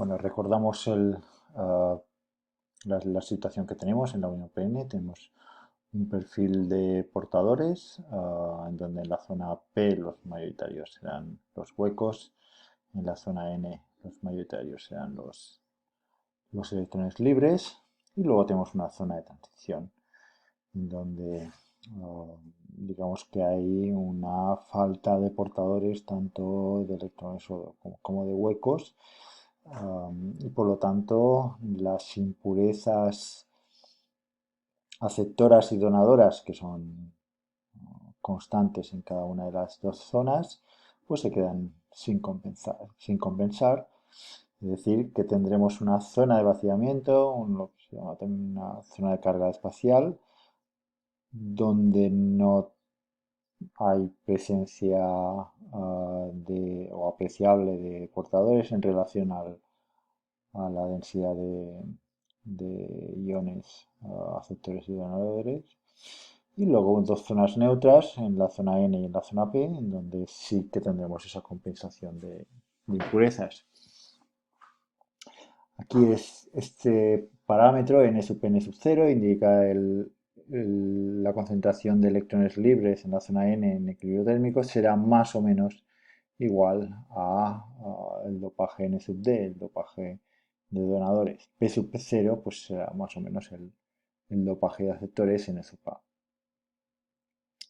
Bueno, recordamos la situación que tenemos en la Unión PN. Tenemos un perfil de portadores, en donde en la zona P los mayoritarios serán los huecos, en la zona N los mayoritarios serán los electrones libres, y luego tenemos una zona de transición, en donde digamos que hay una falta de portadores tanto de electrones como de huecos, y por lo tanto las impurezas aceptoras y donadoras, que son constantes en cada una de las dos zonas, pues se quedan sin compensar. Es decir, que tendremos una zona de vaciamiento, lo que se llama también una zona de carga espacial, donde no hay presencia o apreciable de portadores en relación a la densidad de iones aceptores y donadores. Y luego dos zonas neutras, en la zona N y en la zona P, en donde sí que tendremos esa compensación de impurezas. Aquí es este parámetro n sub n sub 0 indica la concentración de electrones libres en la zona N en equilibrio térmico será más o menos igual a el dopaje n sub d, el dopaje de donadores. P sub 0 pues será más o menos el dopaje de aceptores n sub a.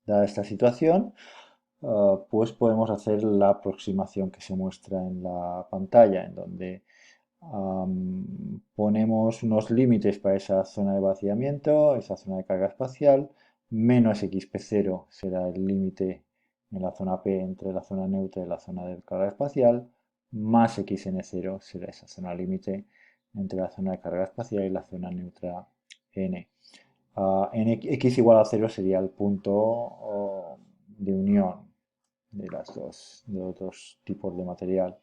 Dada esta situación, pues podemos hacer la aproximación que se muestra en la pantalla, en donde ponemos unos límites para esa zona de vaciamiento, esa zona de carga espacial. Menos xp0 será el límite en la zona P entre la zona neutra y la zona de carga espacial. Más xn0 será esa zona límite entre la zona de carga espacial y la zona neutra n. En x igual a 0 sería el punto de unión de los dos tipos de material.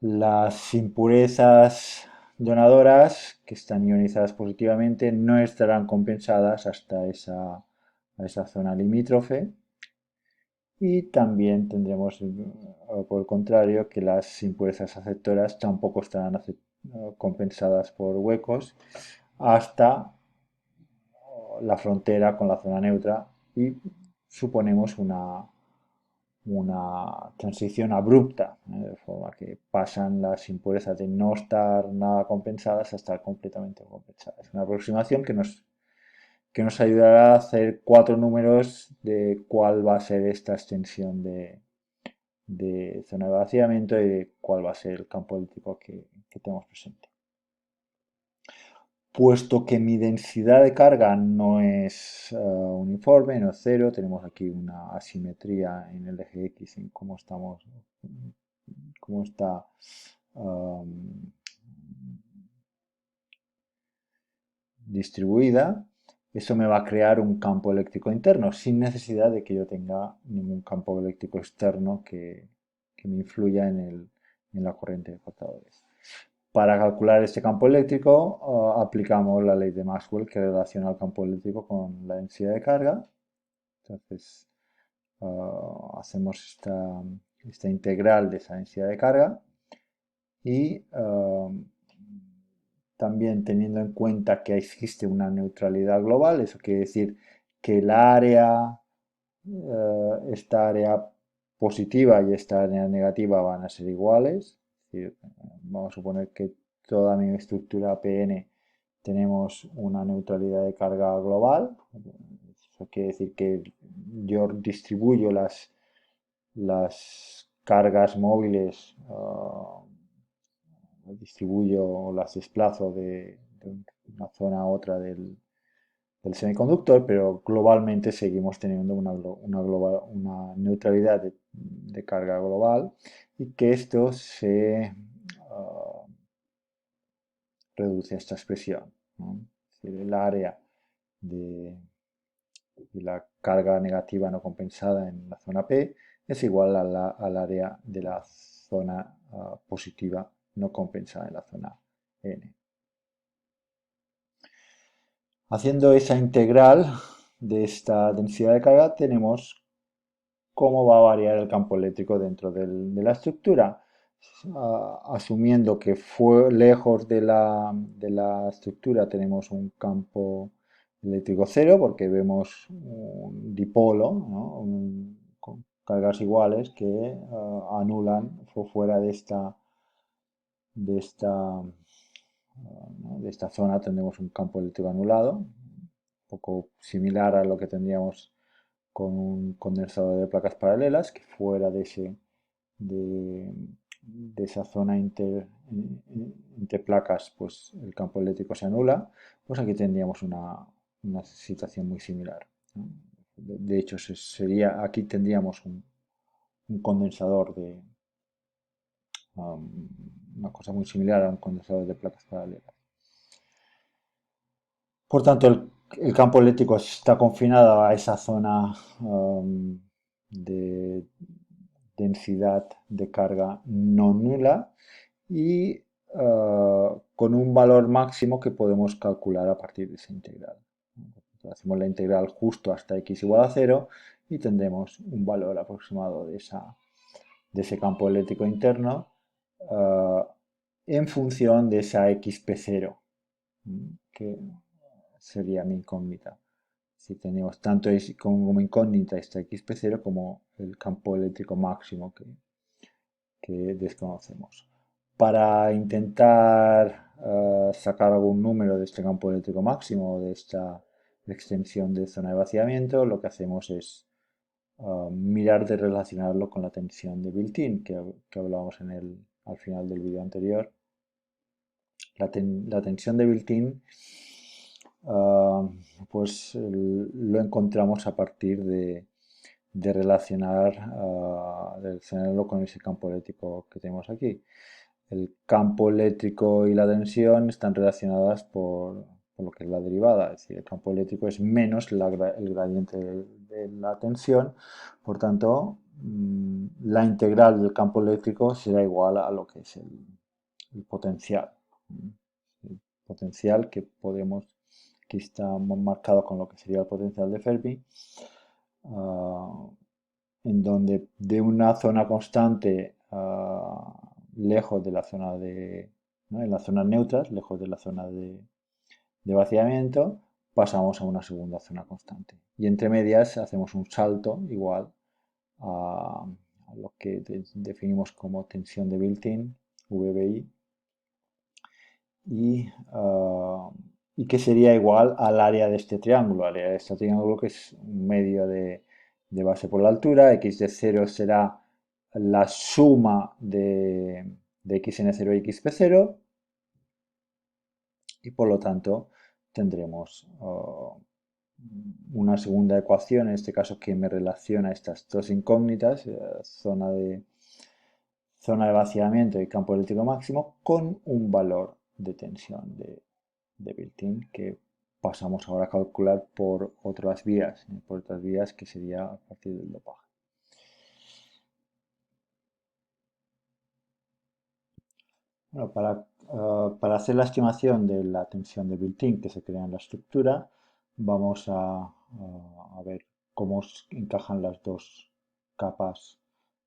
Las impurezas donadoras que están ionizadas positivamente no estarán compensadas hasta esa zona limítrofe, y también tendremos, por el contrario, que las impurezas aceptoras tampoco estarán compensadas por huecos hasta la frontera con la zona neutra, y suponemos una transición abrupta, de forma que pasan las impurezas de no estar nada compensadas a estar completamente compensadas. Una aproximación que nos ayudará a hacer 4 números de cuál va a ser esta extensión de zona de vaciamiento y de cuál va a ser el campo eléctrico que tenemos presente. Puesto que mi densidad de carga no es uniforme, no es cero, tenemos aquí una asimetría en el eje X en cómo está distribuida. Eso me va a crear un campo eléctrico interno sin necesidad de que yo tenga ningún campo eléctrico externo que me influya en la corriente de portadores. Para calcular este campo eléctrico, aplicamos la ley de Maxwell, que relaciona el campo eléctrico con la densidad de carga. Entonces, hacemos esta integral de esa densidad de carga, y también teniendo en cuenta que existe una neutralidad global. Eso quiere decir que esta área positiva y esta área negativa van a ser iguales. Es decir, vamos a suponer que toda mi estructura PN tenemos una neutralidad de carga global. Eso quiere decir que yo distribuyo las cargas móviles, distribuyo, las desplazo de una zona a otra del semiconductor, pero globalmente seguimos teniendo una neutralidad de carga global, y que esto se reduce a esta expresión, ¿no? Es decir, el área de la carga negativa no compensada en la zona P es igual al área de la zona positiva no compensada en la zona N. Haciendo esa integral de esta densidad de carga, tenemos cómo va a variar el campo eléctrico dentro de la estructura. asumiendo que fue lejos de la estructura, tenemos un campo eléctrico cero, porque vemos un dipolo, ¿no? Con cargas iguales que anulan fuera de esta, ¿no? De esta zona tendremos un campo eléctrico anulado, un poco similar a lo que tendríamos con un condensador de placas paralelas, que fuera de, de esa zona entre placas, pues el campo eléctrico se anula, pues aquí tendríamos una situación muy similar, ¿no? De hecho, sería, aquí tendríamos un condensador um, una cosa muy similar a un condensador de placas paralelas. Por tanto, el campo eléctrico está confinado a esa zona de densidad de carga no nula y con un valor máximo que podemos calcular a partir de esa integral. Hacemos la integral justo hasta x igual a 0 y tendremos un valor aproximado de ese campo eléctrico interno en función de esa xp0, que sería mi incógnita. Si tenemos tanto como incógnita esta xp0 como el campo eléctrico máximo que desconocemos. Para intentar sacar algún número de este campo eléctrico máximo o de esta extensión de zona de vaciamiento, lo que hacemos es mirar de relacionarlo con la tensión de built-in que hablábamos al final del vídeo anterior. La tensión de built-in pues lo encontramos a partir de relacionarlo con ese campo eléctrico que tenemos aquí. El campo eléctrico y la tensión están relacionadas por lo que es la derivada, es decir, el campo eléctrico es menos el gradiente de la tensión, por tanto, la integral del campo eléctrico será igual a lo que es el potencial. El potencial que aquí está marcado con lo que sería el potencial de Fermi, en donde de una zona constante lejos de la zona ¿no? En las zonas neutras, lejos de la zona de vaciamiento, pasamos a una segunda zona constante. Y entre medias hacemos un salto igual a lo que definimos como tensión de built-in, VBI, y, y que sería igual al área de este triángulo. Área de este triángulo que es un medio de base por la altura, x de 0 será la suma de xn0 y xp0 y por lo tanto tendremos una segunda ecuación, en este caso que me relaciona estas dos incógnitas, zona de vaciamiento y campo eléctrico máximo, con un valor de tensión de built-in que pasamos ahora a calcular por otras vías que sería a partir del dopaje. Bueno, para hacer la estimación de la tensión de built-in que se crea en la estructura, vamos a ver cómo encajan las dos capas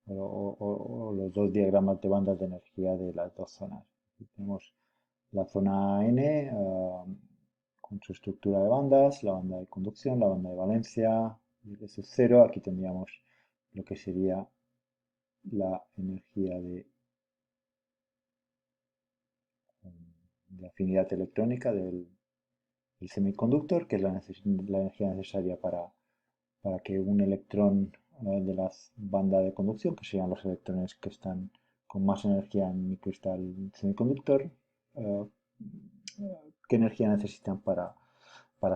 o los dos diagramas de bandas de energía de las dos zonas. Aquí tenemos la zona N con su estructura de bandas, la banda de conducción, la banda de valencia, y de sub 0. Aquí tendríamos lo que sería la energía de afinidad electrónica del semiconductor, que es la energía necesaria para que un electrón de la banda de conducción, que serían los electrones que están con más energía en mi cristal semiconductor, eh, qué energía necesitan para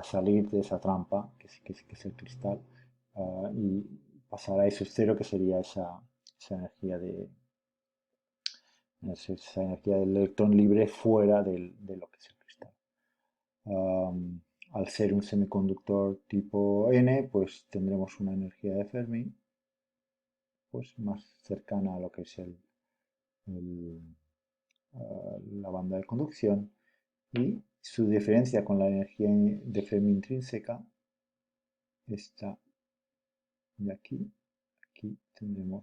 salir de esa trampa, que es el cristal, y pasar a esos cero, que sería esa energía esa energía del electrón libre fuera de lo que es el cristal. Al ser un semiconductor tipo N, pues tendremos una energía de Fermi pues más cercana a lo que es la banda de conducción, y su diferencia con la energía de Fermi intrínseca está de aquí. Aquí tendremos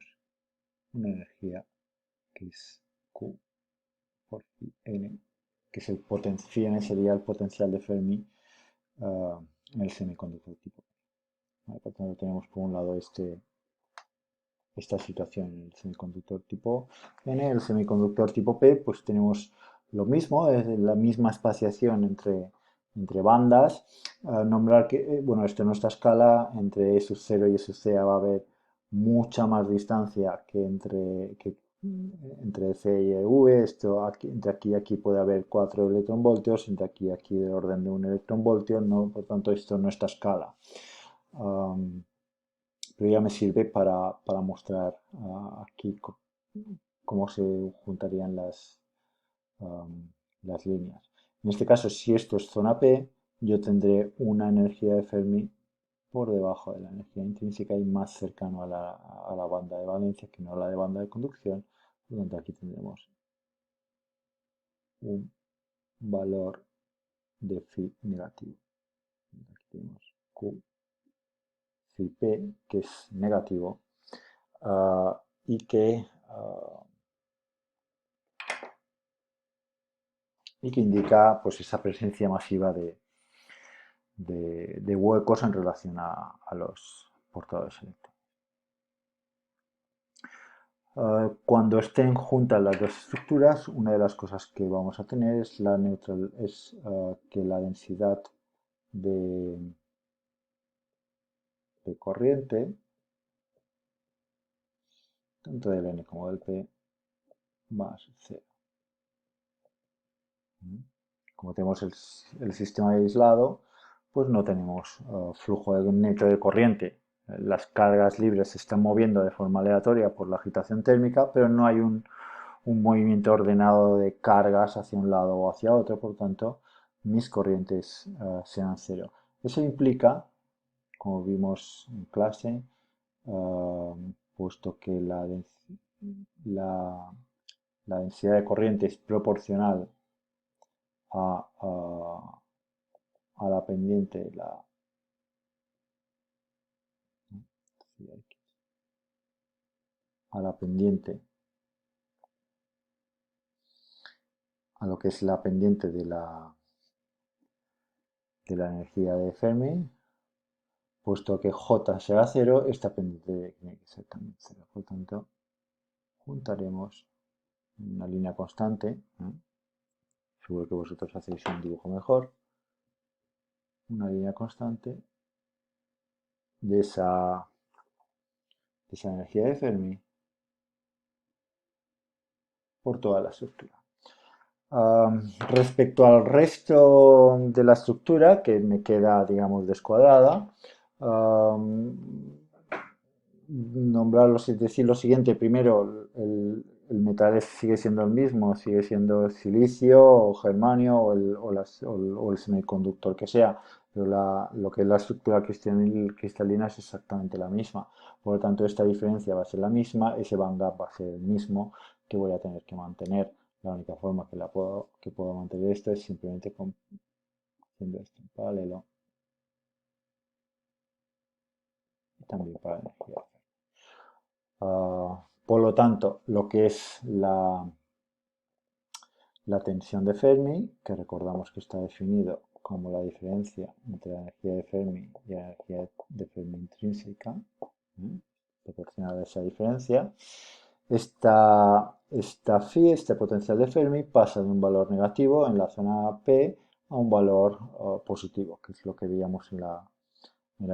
una energía que es Q por phi n, que es el phi n sería el potencial de Fermi en el semiconductor tipo P. ¿Vale? Por tanto, tenemos por un lado esta situación en el semiconductor tipo N. El semiconductor tipo P, pues tenemos lo mismo, es la misma espaciación entre bandas. Nombrar que, bueno, esto en nuestra escala, entre E sub 0 y E sub C va a haber mucha más distancia que entre C y EV. Esto entre aquí y aquí puede haber 4 electronvoltios, entre aquí y aquí del orden de 1 electronvoltio, ¿no? Por tanto, esto no está escala. Pero ya me sirve para mostrar aquí cómo se juntarían las líneas. En este caso, si esto es zona P, yo tendré una energía de Fermi por debajo de la energía intrínseca y más cercano a la banda de valencia que no a la de banda de conducción. Por lo tanto, aquí tendremos un valor de phi negativo. Aquí tenemos Q phi P, que es negativo, y que indica pues esa presencia masiva de huecos en relación a los portadores eléctricos. Cuando estén juntas las dos estructuras, una de las cosas que vamos a tener es que la densidad de corriente, tanto del N como del P, va a ser cero. Como tenemos el sistema aislado, pues no tenemos flujo neto de corriente. Las cargas libres se están moviendo de forma aleatoria por la agitación térmica, pero no hay un movimiento ordenado de cargas hacia un lado o hacia otro, por tanto, mis corrientes sean cero. Eso implica, como vimos en clase, puesto que la densidad de corriente es proporcional a, a la pendiente, a la pendiente, a lo que es la pendiente de la energía de Fermi, puesto que J será cero, esta pendiente tiene que ser también cero. Por tanto, juntaremos una línea constante, seguro que vosotros hacéis un dibujo mejor, una línea constante de esa energía de Fermi por toda la estructura. Respecto al resto de la estructura, que me queda, digamos, descuadrada, nombrarlos, es decir, lo siguiente. Primero, el metal sigue siendo el mismo, sigue siendo silicio o germanio o el semiconductor que sea, pero lo que es la estructura cristalina es exactamente la misma. Por lo tanto, esta diferencia va a ser la misma, ese bandgap va a ser el mismo que voy a tener que mantener. La única forma que puedo mantener esto es simplemente haciendo esto en paralelo y también para la energía. Por lo tanto, lo que es la tensión de Fermi, que recordamos que está definido como la diferencia entre la energía de Fermi y la energía de Fermi intrínseca, proporcional a esa diferencia, esta phi, este potencial de Fermi, pasa de un valor negativo en la zona P a un valor positivo, que es lo que veíamos en la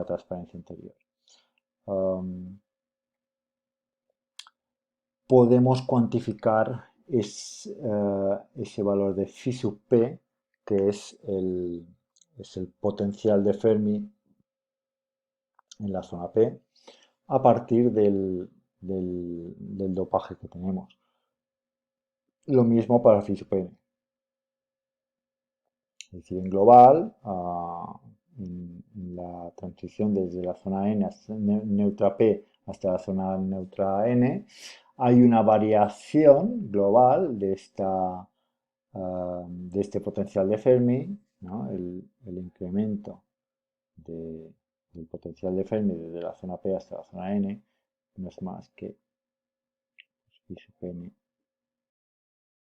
transparencia anterior. Podemos cuantificar ese valor de phi sub p, que es el potencial de Fermi en la zona P, a partir del dopaje que tenemos. Lo mismo para phi sub n. Es decir, en global, en la transición desde la zona N hasta neutra P hasta la zona neutra N, hay una variación global de este potencial de Fermi, ¿no? el incremento del potencial de Fermi desde la zona P hasta la zona N no es más que phi sub n